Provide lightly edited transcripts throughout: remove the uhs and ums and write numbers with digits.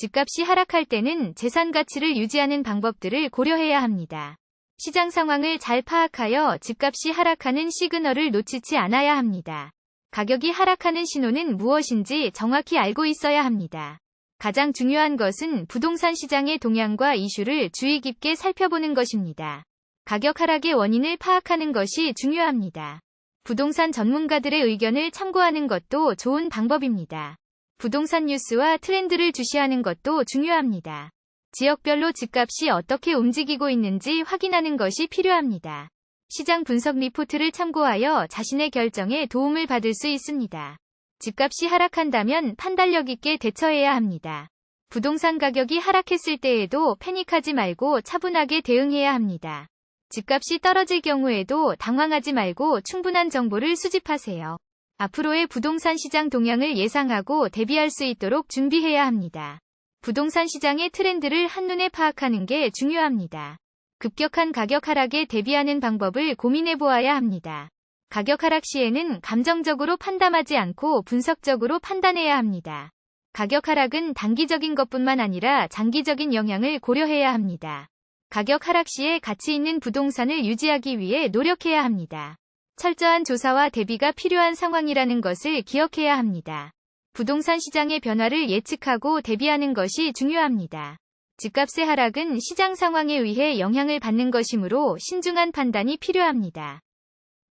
집값이 하락할 때는 재산 가치를 유지하는 방법들을 고려해야 합니다. 시장 상황을 잘 파악하여 집값이 하락하는 시그널을 놓치지 않아야 합니다. 가격이 하락하는 신호는 무엇인지 정확히 알고 있어야 합니다. 가장 중요한 것은 부동산 시장의 동향과 이슈를 주의 깊게 살펴보는 것입니다. 가격 하락의 원인을 파악하는 것이 중요합니다. 부동산 전문가들의 의견을 참고하는 것도 좋은 방법입니다. 부동산 뉴스와 트렌드를 주시하는 것도 중요합니다. 지역별로 집값이 어떻게 움직이고 있는지 확인하는 것이 필요합니다. 시장 분석 리포트를 참고하여 자신의 결정에 도움을 받을 수 있습니다. 집값이 하락한다면 판단력 있게 대처해야 합니다. 부동산 가격이 하락했을 때에도 패닉하지 말고 차분하게 대응해야 합니다. 집값이 떨어질 경우에도 당황하지 말고 충분한 정보를 수집하세요. 앞으로의 부동산 시장 동향을 예상하고 대비할 수 있도록 준비해야 합니다. 부동산 시장의 트렌드를 한눈에 파악하는 게 중요합니다. 급격한 가격 하락에 대비하는 방법을 고민해 보아야 합니다. 가격 하락 시에는 감정적으로 판단하지 않고 분석적으로 판단해야 합니다. 가격 하락은 단기적인 것뿐만 아니라 장기적인 영향을 고려해야 합니다. 가격 하락 시에 가치 있는 부동산을 유지하기 위해 노력해야 합니다. 철저한 조사와 대비가 필요한 상황이라는 것을 기억해야 합니다. 부동산 시장의 변화를 예측하고 대비하는 것이 중요합니다. 집값의 하락은 시장 상황에 의해 영향을 받는 것이므로 신중한 판단이 필요합니다.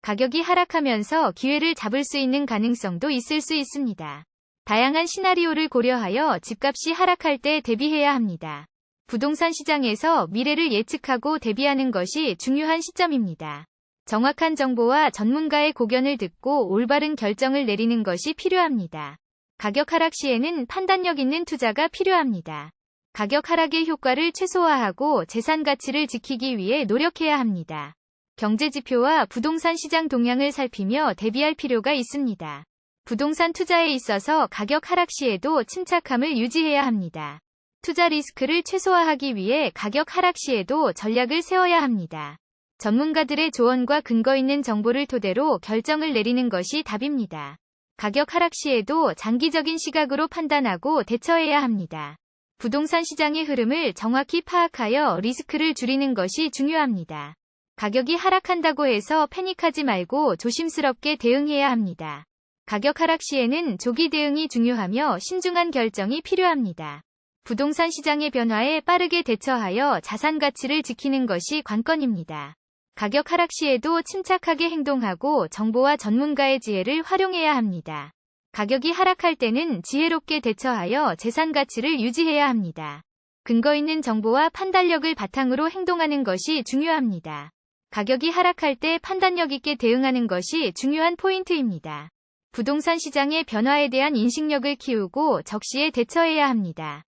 가격이 하락하면서 기회를 잡을 수 있는 가능성도 있을 수 있습니다. 다양한 시나리오를 고려하여 집값이 하락할 때 대비해야 합니다. 부동산 시장에서 미래를 예측하고 대비하는 것이 중요한 시점입니다. 정확한 정보와 전문가의 고견을 듣고 올바른 결정을 내리는 것이 필요합니다. 가격 하락 시에는 판단력 있는 투자가 필요합니다. 가격 하락의 효과를 최소화하고 재산 가치를 지키기 위해 노력해야 합니다. 경제 지표와 부동산 시장 동향을 살피며 대비할 필요가 있습니다. 부동산 투자에 있어서 가격 하락 시에도 침착함을 유지해야 합니다. 투자 리스크를 최소화하기 위해 가격 하락 시에도 전략을 세워야 합니다. 전문가들의 조언과 근거 있는 정보를 토대로 결정을 내리는 것이 답입니다. 가격 하락 시에도 장기적인 시각으로 판단하고 대처해야 합니다. 부동산 시장의 흐름을 정확히 파악하여 리스크를 줄이는 것이 중요합니다. 가격이 하락한다고 해서 패닉하지 말고 조심스럽게 대응해야 합니다. 가격 하락 시에는 조기 대응이 중요하며 신중한 결정이 필요합니다. 부동산 시장의 변화에 빠르게 대처하여 자산 가치를 지키는 것이 관건입니다. 가격 하락 시에도 침착하게 행동하고 정보와 전문가의 지혜를 활용해야 합니다. 가격이 하락할 때는 지혜롭게 대처하여 재산 가치를 유지해야 합니다. 근거 있는 정보와 판단력을 바탕으로 행동하는 것이 중요합니다. 가격이 하락할 때 판단력 있게 대응하는 것이 중요한 포인트입니다. 부동산 시장의 변화에 대한 인식력을 키우고 적시에 대처해야 합니다.